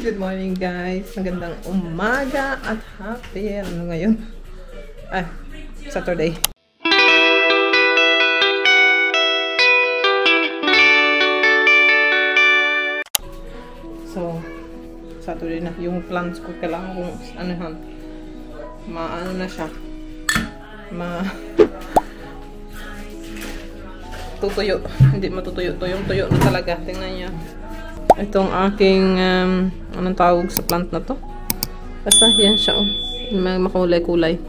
Good morning guys. Magandang umaga at happy ano ngayon? Saturday. So, Saturday na. Yung plans ko kailangan kung anuhan. Maano na siya. Tutuyo. Hindi matutuyo. Tuyong-tuyo na talaga. Tingnan niyo. Itong aking, anong tawag sa plant na to? Basta, yan siya, oh. May makulay-kulay.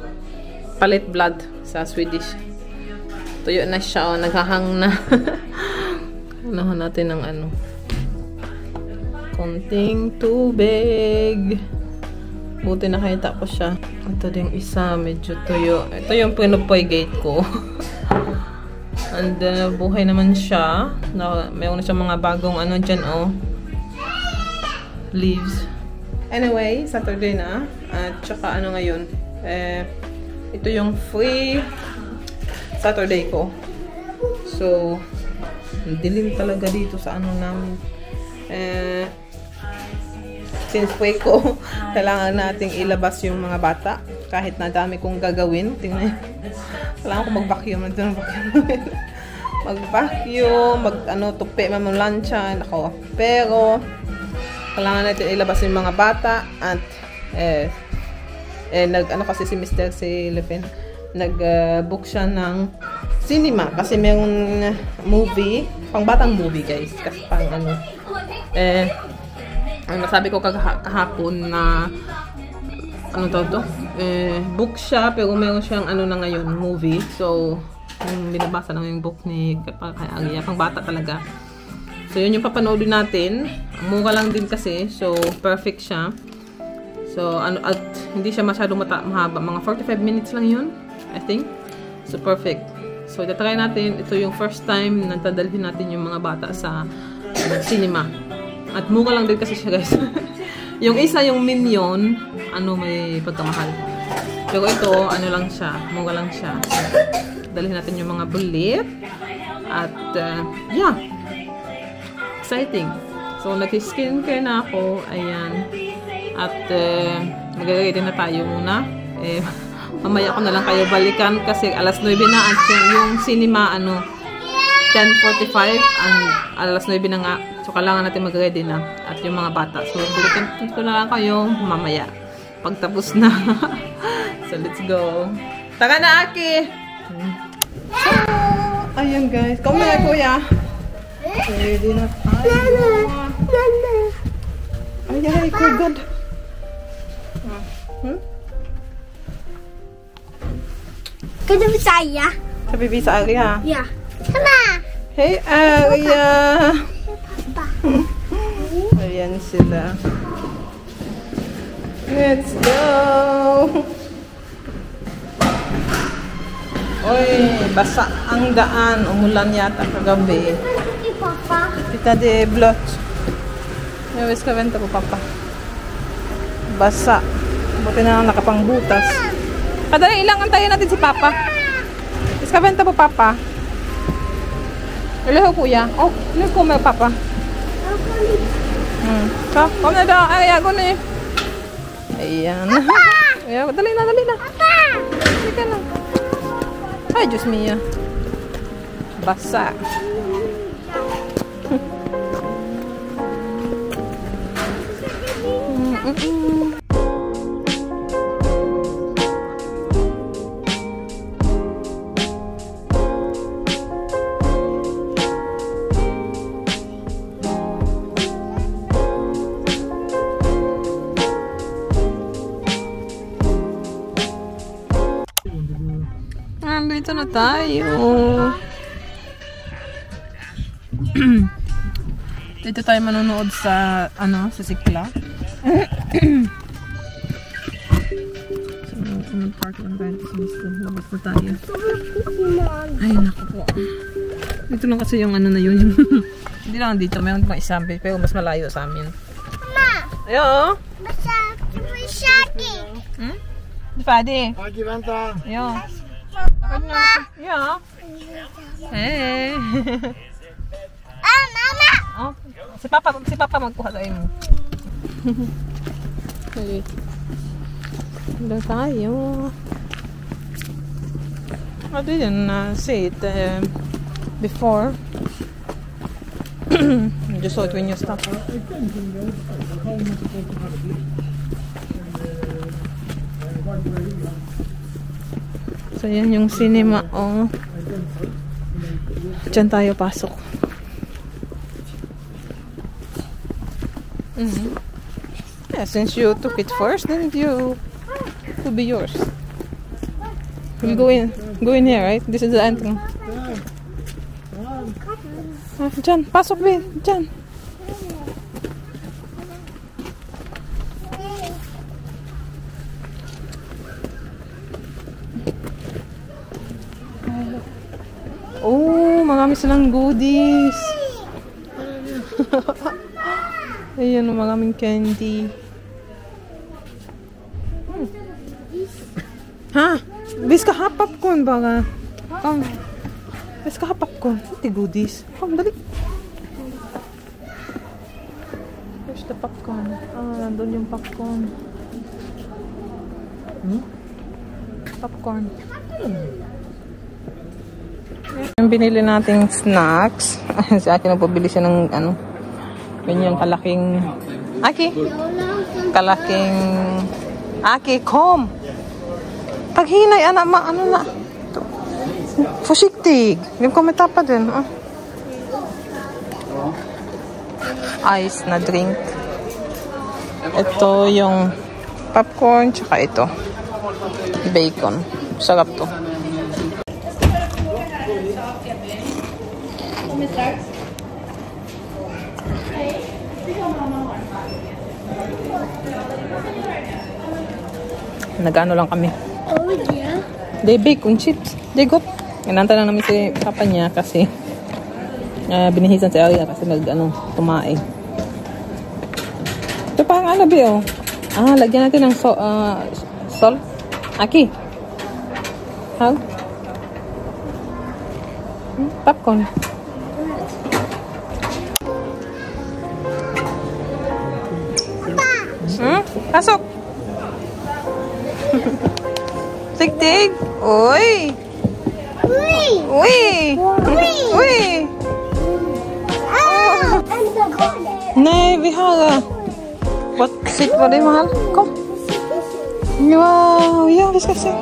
Palette blood sa Swedish. Tuyo na siya, oh. Naghahang na. Unahan natin ng ano. Konting tubig. Buti nakita ko siya. Ito din isa, medyo tuyo. Ito yung pinupoy gate ko. And buhay naman siya. Mayroon na siyang mga bagong ano dyan, oh. Leaves. Anyway, Saturday na. At saka ano ngayon. Ito yung free Saturday ko. So, dilim talaga dito sa ano namin. Since free ko, kailangan nating ilabas yung mga bata. Kahit na dami kong gagawin. Tingnan nyo. Kailangan ko mag-vacuum. Mag-vacuum, tupi, mamulansya. Ako. Pero, kailangan natin ilabas yung mga bata. At, kasi si Mr. Lepin, nag-book siya ng cinema. Kasi mayroong movie, pang batang movie guys. Kasi pang nasabi ko kahapon na book siya pero meron siyang na ngayon movie. So yung binabasa lang yung book ni Kaya pang bata talaga. So yun yung papanoodin natin. Mura lang din kasi, so perfect siya. So at hindi siya masyadong mahaba, mga 45 minutes lang yun, I think. So perfect. So itatry natin. Ito yung first time na dadalhin natin yung mga bata sa cinema. At mura lang din kasi siya guys. Yung isa, yung Minion, may pagkamahal. Pero ito, lang siya, mura lang siya. Dalhin natin yung mga bulit. At, yeah. Exciting. So, nag-skincare na ako. Ayan. At, mag-ready na tayo muna. Mamaya ko na lang kayo balikan kasi alas 9 na at yung cinema, 10:45 and alas 9 na nga. So, kailangan natin mag-ready na. At yung mga bata. So, balikan ko na lang kayo mamaya. Pagtapos na. So, let's go. Tara na, Aki! So, ayun guys. Come na, kuya. Ready na tayo. Ay, good. Kaya bisa Arya? Sabi bisa Arya? Ya. Sama. Hey, Arya. Ayan sila. Let's go. Oy, basa ang daan. Umulan yata kagabi. Papa. Kita de blot. Nawis ka benta po, Papa. Basa. Buti na lang nakapangbutas. Kadali ilang antayin natin si Papa. Iska benta po, Papa. Ilaho, kuya. Oh, ilaho ko may Papa. So, kom na daw. Ay, ako na eh. Ayan. Ayan, dali na. Papa! Dali ka na. Ay, Diyos mia. Basa. Dito na tayo. Dito tayo manonood sa sa Sikla. So, park lang tayo sa Mr. Labas na tayo. Ay, naku po. Dito lang kasi yung na yun. Hindi lang dito. Mayroon pang isambi. Pero mas malayo sa amin. Mama! Ayo! Basta, Shaki! Pwede. Pagi banta. Ayo. Yeah. Hey. Mama! Oh, si Papa magkuha sa imo. Okay. Doon tayo. I didn't see it before. I just saw it when you stopped. So yan yung cinema. Oh. Diyan tayo pasok. Yeah, since you took it first, then it will be yours. We'll go in here, right? This is the entrance. Diyan, pasok ba? Diyan. Oh, marami silang goodies. Ayan, maraming candy. Ha? Bis ka ha, popcorn ba? Come. Bis ka ha, popcorn. Iti goodies. Come, dali. Where's the popcorn? Ah, nandun yung popcorn. Popcorn. Yung binili nating snacks. Si Aki nagpabili siya ng ano. Ganyan kalaking Aki. Kalaking Aki, kom. Paghinay, anak, ano na. Fusiktig. Yung komenta pa din. Ice na drink. Ito yung popcorn, tsaka ito. Bacon. Sarap to. Nag-ano lang kami. Oh, yeah. They bake on chips. They got. Inanta lang namin si papa niya kasi binihisan si Aria kasi tumae. Ito parang alabi oh. Ah, lagyan natin ng salt. Aki. How? Popcorn. Pasok. Tig-tig. Uy. Uy. Uy. Uy. Ah, I'm the golden. Nej, vi har... Sitt vad det är, Mahal. Kom. Wow, ja, vi ska se.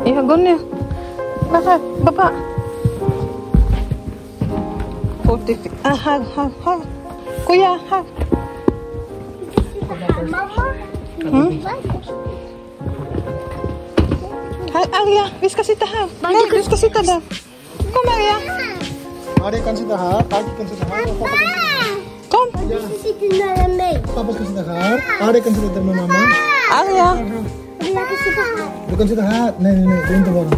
Ihagon niya. Bakit? Baba. 40. Hag. Kuya, hag. Hag, Aria. Visst sitta här. Nej, du ska sitta där. Kom, Aria. Aria kan sitta här. Aki kan sitta här. Kom. Du ska sitta nära mig. Pappa ska sitta här. Aria kan sitta där med mamma. Aria. Jag kan sitta här. Du kan sitta här. Nej. Det är inte bara.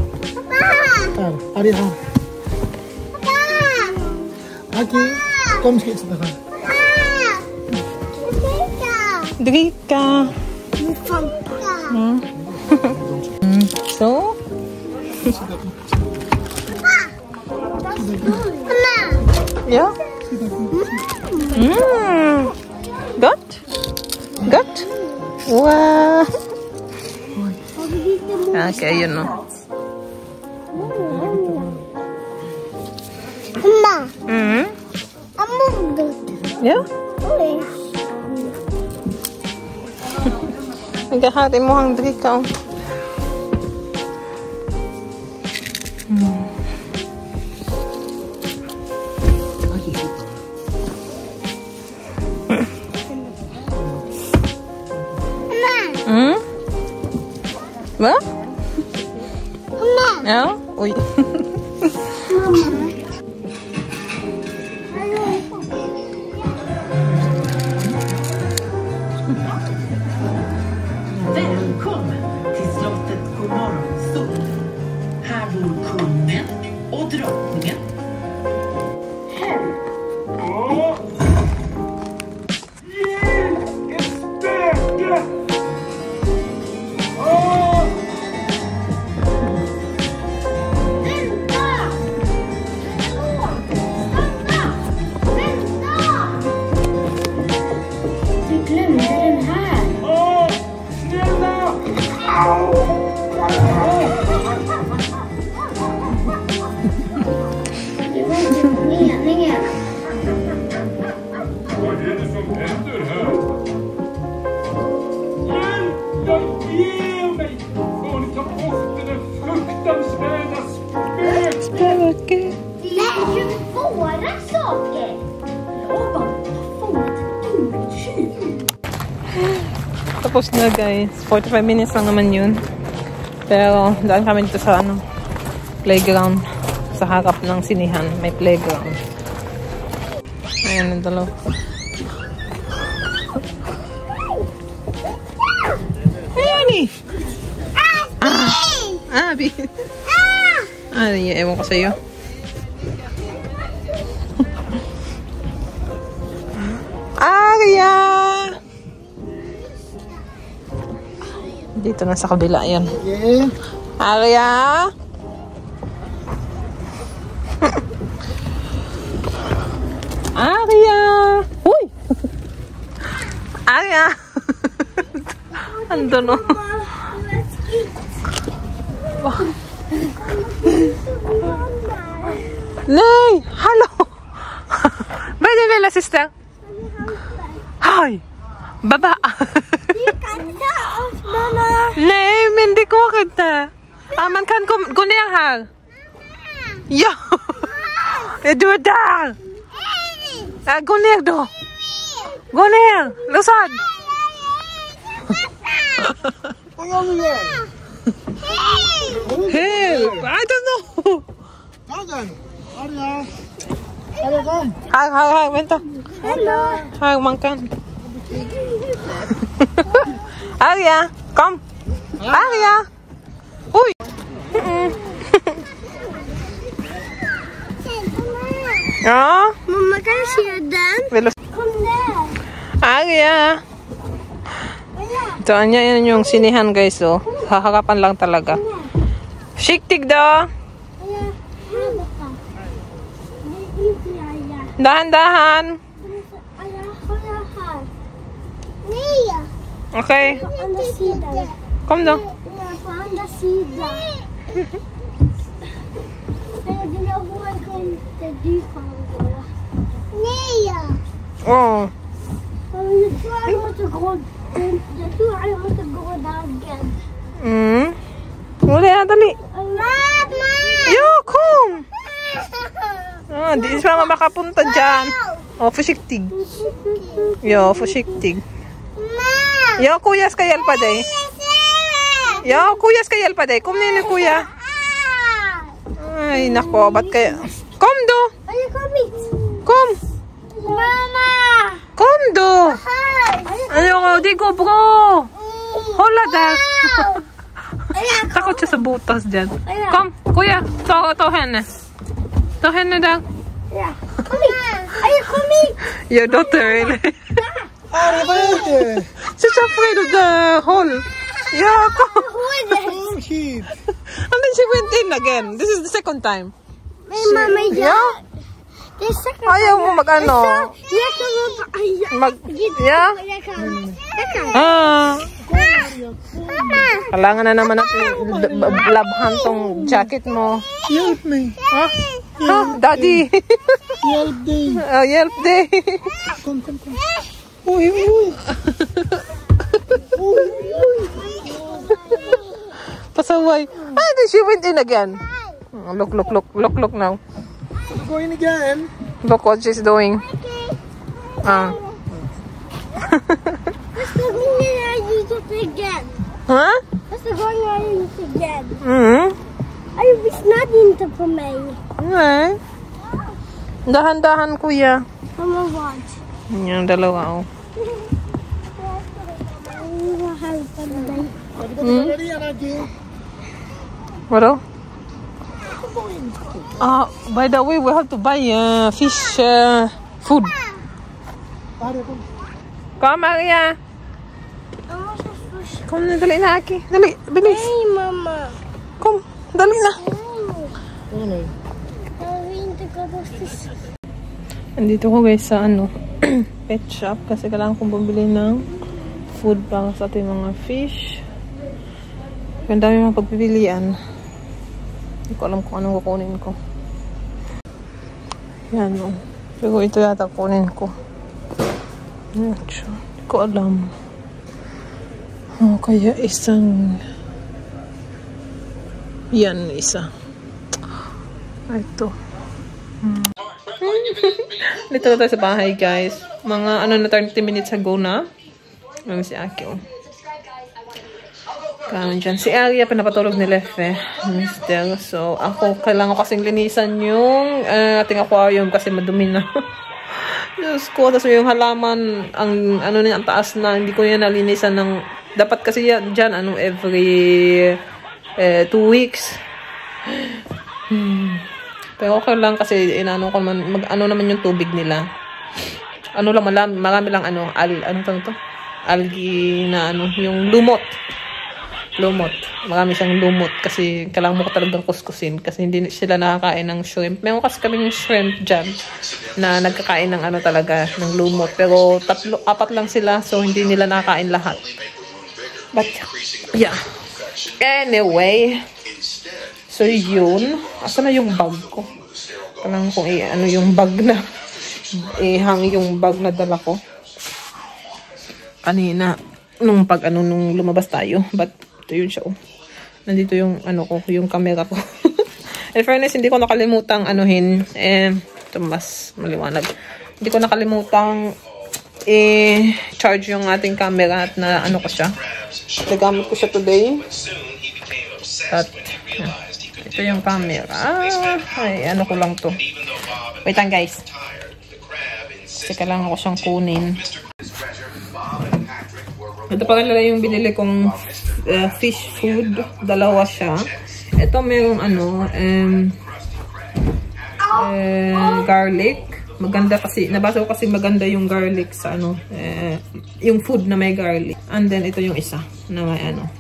Här. Aria här. Aki, kom ska sitta här. Dricka. Så. Ja. Gott. Gott. Wow. Okej, yun no. Mamma. Ja. Nagahati mo ang drika. Va? Mamma. Ja? Oj. Mamma. Välkommen till slottet på Morgonstol. Här bor kungen och drottningen. Hej! Tapos na guys. 45 minutes lang naman yun. Pero daan kami dito sa playground. Sa harap ng sinihan. May playground. Ayan ang dalaw. Ayan eh! Abi! Ewan ko sa'yo. Arya! Dito na sa kabila yan. Arya! Arya! Uy! Arya! Ando no. Nay! Hello! Pwede nila, sister? Hi! Baba! Nej, men det går inte. Ja, man kan gå ner här. Ja! Du är där! Ja, gå ner då. Gå ner! Lusad! Help! I don't know! Här, vänta. Här, man kan. Arya, kom! Arya! Oj! Ja? Mamma, kan jag se den? Kom där! Arya! Ito, yan yung sinihan guys, oh. Haharapan lang talaga. Siktig daw! Dahan-dahan! Okay. På andra sidan. Kom då. På andra sidan. Dina hål kan inte du gå. Nej! Oh. Jag tror jag måste gå. Jag tror jag måste gå dagen. Uli, dali. Mamma! Yo, kom! Di siya makapunta dyan. Oh, försiktig. Ja, försiktig. Ja, kuya ska hjälpa dig. Ja, kuya ska hjälpa dig. Kom ner nu, kuya. Ay, nako, ba't kaya? Kom då! Kom! Mamma! Kom då! Ano, det går bra! Hålla där! Takot siya sa butas dyan. Kom, kuya, ta henne. Ta henne där. Kom hit! Kom hit! Your daughter, really? Arya, vad är det? She's afraid of the hole. Yeah, come. Come hit. And then she went in again. This is the second time. Mamma, Yeah? det är säkert. Ayaw mo mag-ano? Jag kan Yeah? Jag kan. Kailangan na naman natin labhan tong jacket mo. Hjälp mig. Daddy. Hjälp dig. Hjälp dig. Kom. Oj. Pasaway. Then she went in again. Look now. Go in again. Look what she's doing. Let's go use it again. Huh? Let's go use it again. Mm-hmm. Ay, visnat inte på mig. Nej. Dahan-dahan, kuya. Mamma, watch. Yung dalawa, oh. What? By the way, we have to buy fish food. Come, Arya. Kom na, dali na, Aki. Dali, bilis. Hey, Mama. Kom, dali na. Jag vill inte gå på fisk. Andito ko guys sa pet shop kasi kailangan kong bumili ng food para sa ating mga fish. Ang dami mga pagpipilian. Hindi ko alam kung anong kukunin ko. Yan o. Pero ito yata kunin ko. Hindi ko alam. Kaya isang yan isa. Ito. Dito na tayo sa bahay, guys. Mga ano na 30 minutes ago na. Ano si Aki, oh. Kaman dyan. Si Aria, pinapatulog ni Lefe. Mister. So, ako, kailangan ko kasing linisan yung ating aquarium kasi madumi na. Diyos ko. Tapos yung halaman, ang ano na, ang taas na, hindi ko yan nalinisan ng, dapat kasi yan, dyan, ano, every 2 weeks. Pero okay lang kasi inano ko man ano naman yung tubig nila. Ano lang marami lang ano to? Algae na ano, yung lumot. Marami siyang lumot kasi kailangan mo ko talagang kuskusin kasi hindi sila nakakain ng shrimp. Meron kasi kaming shrimp dyan na nagkakain ng ano talaga, ng lumot. Pero 4 lang sila so hindi nila nakakain lahat. But yeah. Anyway, so yun, asa na yung bag ko? Parang kung ano yung bag na hang yung bag na dala ko kanina nung nung lumabas tayo. But ito yun siya, oh. Nandito yung ano ko, yung camera ko. In fairness, hindi ko nakalimutang anuhin, ito mas maliwanag. Hindi ko nakalimutang charge yung ating camera at na ano ko siya. Nagamit ko siya today. At ito yung camera. Ay, ano ko lang to. Wait lang, guys. Kasi kailangan ko siyang kunin. Ito pa nila yung binili kong fish food. Dalawa siya. Ito mayroong ano, garlic. Maganda kasi, nabasa ko kasi maganda yung garlic sa ano, yung food na may garlic. And then ito yung isa na may ano,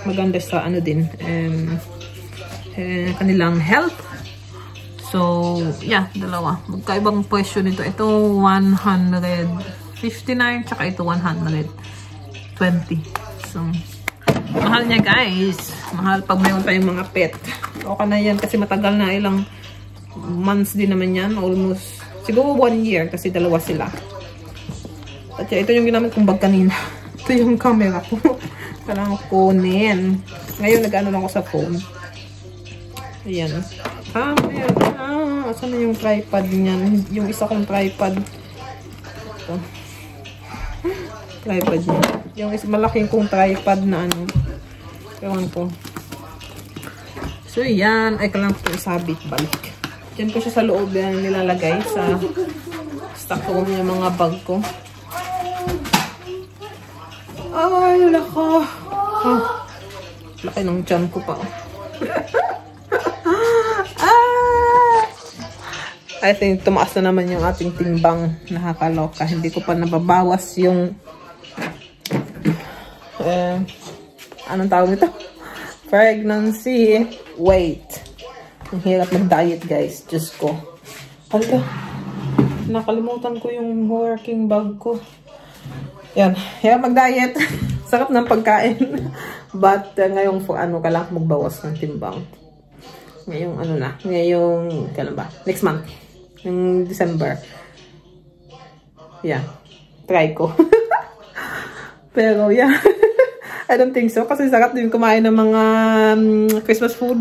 maganda sa ano din, kanilang health. So, yeah, dalawa. Magkaibang presyo nito. Ito 159, tsaka ito 120. So, mahal niya, guys. Mahal pag mayroon tayong mga pet. Okay na yan kasi matagal na, ilang months din naman yan. Almost, siguro 1 year kasi dalawa sila. At ito yung ginamit kong bag kanina. Ito yung camera ko. Kailangan kunin. Ngayon, nag-ano lang ako sa phone. Ayan. Ayan. Asan na yung tripod niyan? Yung isa kong tripod. Ito. Tripod niya. Yung malaking kong tripod na ano. Ewan ko. So, yan. Ay, kailangan ko isabit balik. Diyan ko siya sa loob yan nilalagay sa stock room yung mga bag ko. Ay, lako. Oh, laki ng tiyan ko pa. I think tumaas na naman yung ating timbang. Nakakaloka. Hindi ko pa nababawas yung anong tawag nito? Pregnancy weight. Ang hirap mag-diet, guys. Diyos ko. Halika. Nakalimutan ko yung working bag ko. Yan. Hirap mag-diet. Sarap ng pagkain. But ngayong ano, kailangan magbawas ng timbang. Ngayong ano na. Ngayong, kailan ba? Next month. Yung December. Yeah. Try ko. Pero yeah. I don't think so. Kasi sarap din kumain ng mga Christmas food.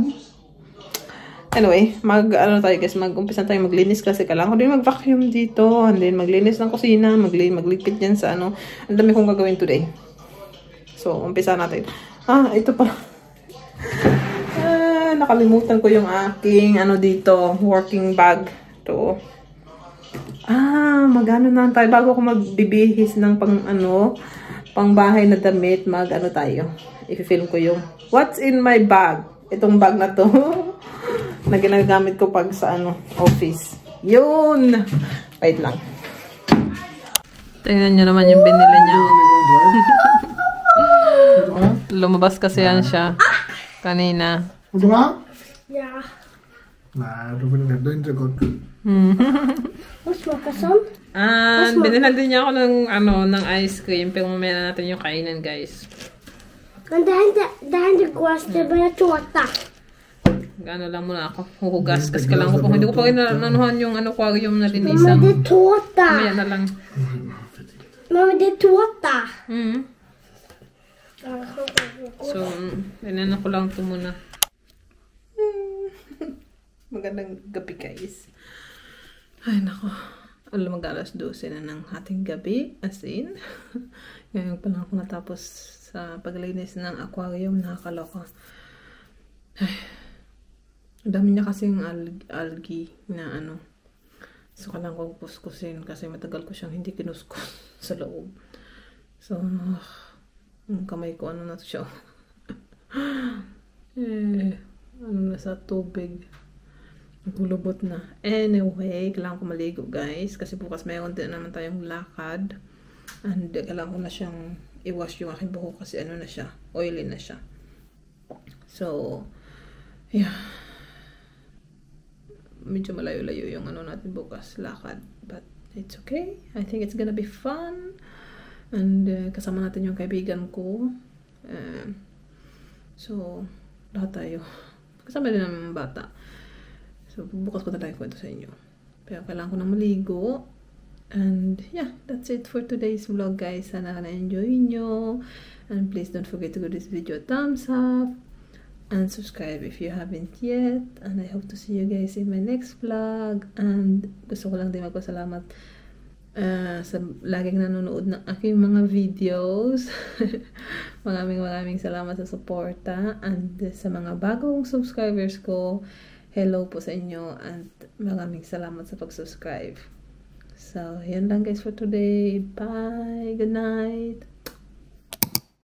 Anyway, ano tayo guys, mag-umpisa tayo maglinis kasi kailangan ko din mag-vacuum dito. And then maglinis ng kusina, magligpit yan sa ano. Ang dami kong gagawin today. So, umpisa natin. Ito pa. Nakalimutan ko yung aking ano dito, working bag. Ito. Magano na tayo. Bago ako magbibihis ng pang bahay na damit, ano tayo. I-film ko yung what's in my bag. Itong bag na to. Na ginagamit ko pag sa office. Yun! Wait lang. Tingnan nyo naman yung binili niya. Lumabas kasi yan siya. Kanina. Udah ma? Ja. Nah, du vill inte inte gott. Och smaka sånt. Binilhan din niya ako ng ice cream. Pero mamaya na natin yung kainan, guys. Men det är inte gott, det börjar tårta. Gano lang muna ako. Huhugas. Kasi kailangan ko po. Hindi ko pa rin nanuhan yung aquarium na linisan. Mamma, det är tårta. Mamaya na lang. Mamma, det är tårta. So, inano ko lang ito muna. Magandang gabi guys. Ay nako. Alam, mag-alas 12 na ng ating gabi. As in. Ngayon pa lang ako natapos sa paglinis ng aquarium. Nakakaloka. Ay. Ang dami niya kasing algae na ano. So, kailangan kong kuskusin kasi matagal ko siyang hindi kinuskus sa loob. So, yung kamay ko, ano na siya. Ano na sa tubig. Gulubot na. Anyway, kailangan ko maligo guys. Kasi bukas mayroon din naman tayong lakad. And kailangan ko na siyang i-wash yung aking buhok kasi ano na siya. Oily na siya. So, yeah. Medyo malayo-layo yung ano natin bukas, lakad. But it's okay. I think it's gonna be fun. And kasama natin yung kaibigan ko. So, lahat tayo. Kasama din namin bata. So, bukas ko na lang kwento sa inyo. Pero kailangan ko na maligo. And yeah, that's it for today's vlog guys. Sana na-enjoy nyo. And please don't forget to give this video a thumbs up. And subscribe if you haven't yet. And I hope to see you guys in my next vlog. And gusto ko lang din magpasalamat sa laging nanonood ng aking mga videos. maraming salamat sa suporta. And sa mga bagong subscribers ko, hello po sa inyo. And maraming salamat sa pag-subscribe. So, yan lang guys for today. Bye! Good night!